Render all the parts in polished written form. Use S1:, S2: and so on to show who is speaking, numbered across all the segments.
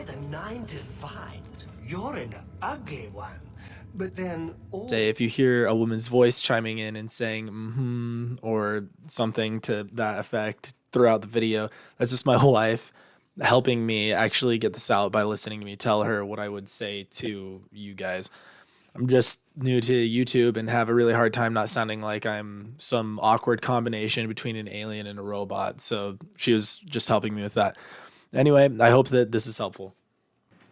S1: by the 9 divides, you're an ugly one. But then...
S2: Say, if you hear a woman's voice chiming in and saying, mm-hmm, or something to that effect throughout the video, that's just my whole life helping me actually get this out by listening to me tell her what I would say to you guys. I'm just new to YouTube and have a really hard time not sounding like I'm some awkward combination between an alien and a robot. So she was just helping me with that. Anyway, I hope that this is helpful.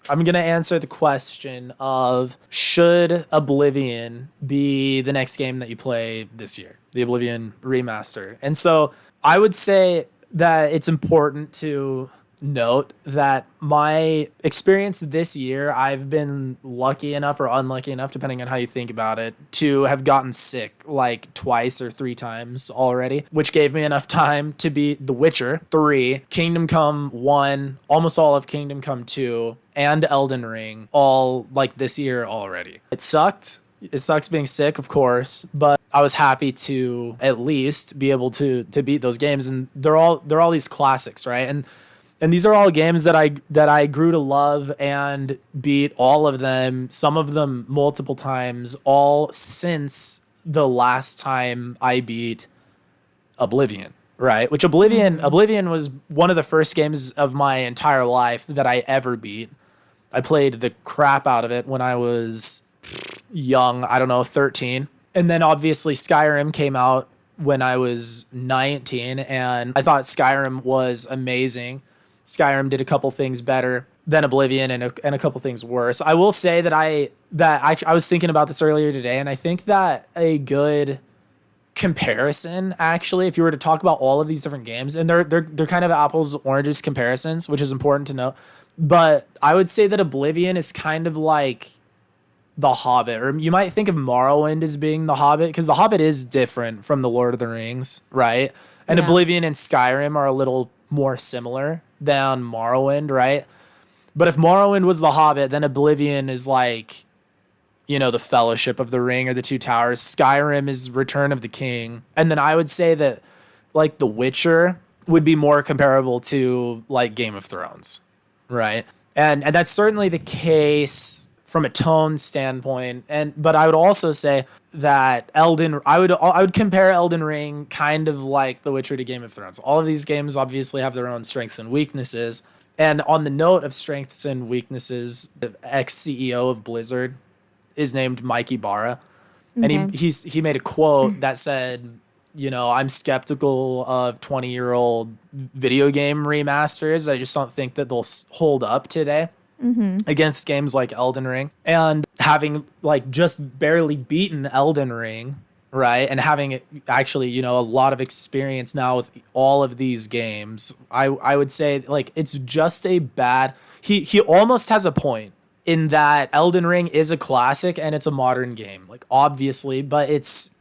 S2: I'm going to answer the question of, should Oblivion be the next game that you play this year? The Oblivion Remaster. And so I would say that it's important to note that my experience this year, I've been lucky enough or unlucky enough, depending on how you think about it, to have gotten sick like twice or 3 times already, which gave me enough time to beat The Witcher 3, Kingdom Come 1, almost all of Kingdom Come 2, and Elden Ring, all like this year already. It sucked. It sucks being sick, of course, but I was happy to at least be able to beat those games, and they're all these classics, right? And these are all games that I grew to love and beat all of them, some of them multiple times, all since the last time I beat Oblivion, right? Which Oblivion was one of the first games of my entire life that I ever beat. I played the crap out of it when I was young, I don't know, 13. And then obviously Skyrim came out when I was 19, and I thought Skyrim was amazing. Skyrim did a couple things better than Oblivion and a couple things worse. I will say that I was thinking about this earlier today, and I think that a good comparison, actually, if you were to talk about all of these different games, and they're kind of apples oranges comparisons, which is important to note, but I would say that Oblivion is kind of like The Hobbit, or you might think of Morrowind as being The Hobbit, because The Hobbit is different from The Lord of the Rings, right? And Oblivion and Skyrim are a little more similar than Morrowind, right? But if Morrowind was The Hobbit, then Oblivion is like, you know, the Fellowship of the Ring or the Two Towers. Skyrim is Return of the King. And then I would say that like The Witcher would be more comparable to like Game of Thrones, right? And that's certainly the case from a tone standpoint. But I would also say that I would compare Elden Ring kind of like The Witcher to Game of Thrones. All of these games obviously have their own strengths and weaknesses. And on the note of strengths and weaknesses, the ex-CEO of Blizzard is named Mike Ybarra. Okay. And he made a quote that said, you know, I'm skeptical of 20-year-old video game remasters. I just don't think that they'll hold up today. Against games like Elden Ring, and having like just barely beaten Elden Ring, right, and having actually, you know, a lot of experience now with all of these games, I would say like it's just a bad. He almost has a point in that Elden Ring is a classic and it's a modern game, like obviously, but it's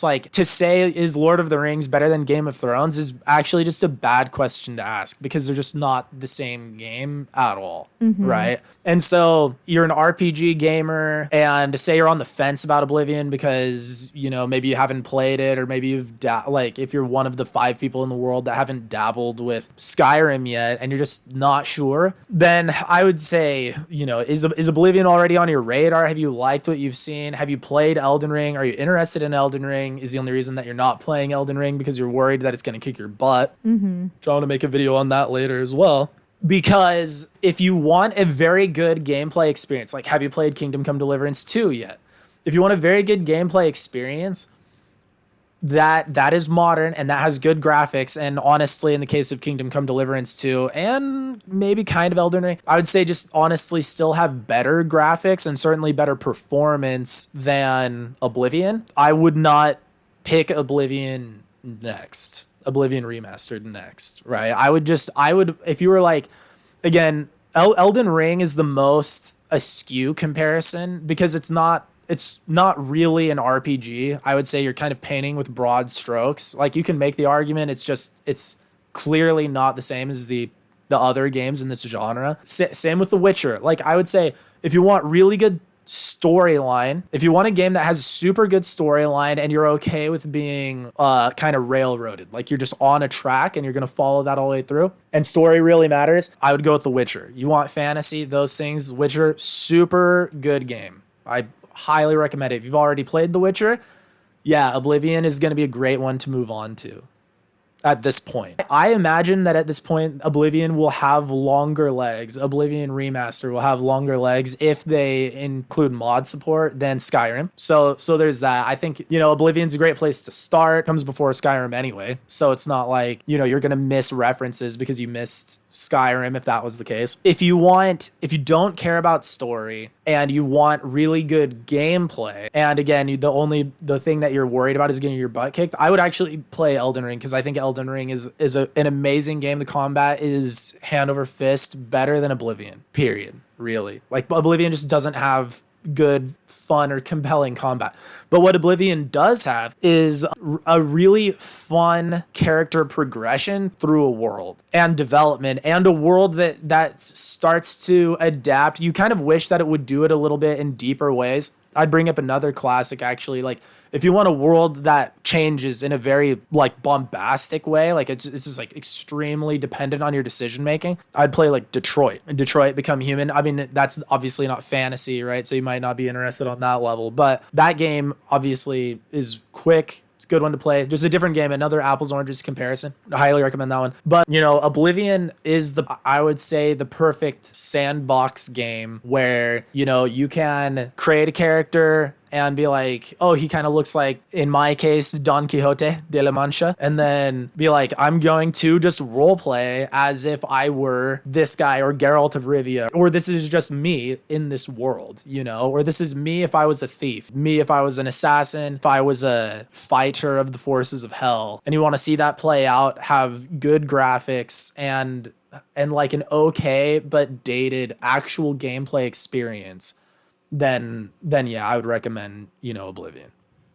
S2: like to say is Lord of the Rings better than Game of Thrones is actually just a bad question to ask, because they're just not the same game at all, right? And so you're an RPG gamer, and say you're on the fence about Oblivion because, you know, maybe you haven't played it, or maybe you've like if you're one of the 5 people in the world that haven't dabbled with Skyrim yet and you're just not sure, then I would say, you know, is Oblivion already on your radar? Have you liked what you've seen? Have you played Elden Ring? Are you interested in Elden Ring? Is the only reason that you're not playing Elden Ring because you're worried that it's going to kick your butt? Trying to make a video on that later as well. Because if you want a very good gameplay experience, like have you played Kingdom Come Deliverance 2 yet? If you want a very good gameplay experience that is modern and that has good graphics, and honestly in the case of Kingdom Come Deliverance 2 and maybe kind of Elden Ring, I would say just honestly still have better graphics and certainly better performance than Oblivion, I would not pick Oblivion Remastered next, right? I would, if you were like, again, Elden Ring is the most askew comparison because it's not really an RPG. I would say you're kind of painting with broad strokes. Like you can make the argument, it's clearly not the same as the other games in this genre. Same with The Witcher. Like I would say if you want really good storyline, if you want a game that has super good storyline and you're okay with being kind of railroaded, like you're just on a track and you're going to follow that all the way through, and story really matters, I would go with The Witcher. You want fantasy, those things, Witcher, super good game. I highly recommend it. If you've already played The Witcher, yeah, Oblivion is going to be a great one to move on to at this point. I imagine that at this point, Oblivion will have longer legs. Oblivion Remaster will have longer legs if they include mod support than Skyrim. So there's that. I think, Oblivion's a great place to start. It comes before Skyrim anyway. So it's not like, you're going to miss references because you missed Skyrim if that was the case. If you don't care about story and you want really good gameplay, and again, the thing that you're worried about is getting your butt kicked, I would actually play Elden Ring, because I think Elden Ring is an amazing game. The combat is hand over fist better than Oblivion, period. Really. Like, Oblivion just doesn't have good, fun, or compelling combat. But what Oblivion does have is a really fun character progression through a world and development, and a world that starts to adapt. You kind of wish that it would do it a little bit in deeper ways. I'd bring up another classic, actually. Like, if you want a world that changes in a very like bombastic way, like it's just like extremely dependent on your decision making, I'd play like Detroit. Detroit Become Human. I mean, that's obviously not fantasy, right? So you might not be interested on that level, but that game obviously is quick. It's a good one to play. Just a different game, another apples oranges comparison. I highly recommend that one. But Oblivion is I would say the perfect sandbox game where you can create a character and be like, oh, he kind of looks like, in my case, Don Quixote de la Mancha, and then be like, I'm going to just role play as if I were this guy, or Geralt of Rivia, or this is just me in this world, or this is me if I was a thief, me if I was an assassin, if I was a fighter of the forces of hell. And you want to see that play out, have good graphics, and like an okay but dated actual gameplay experience, then yeah, I would recommend, Oblivion.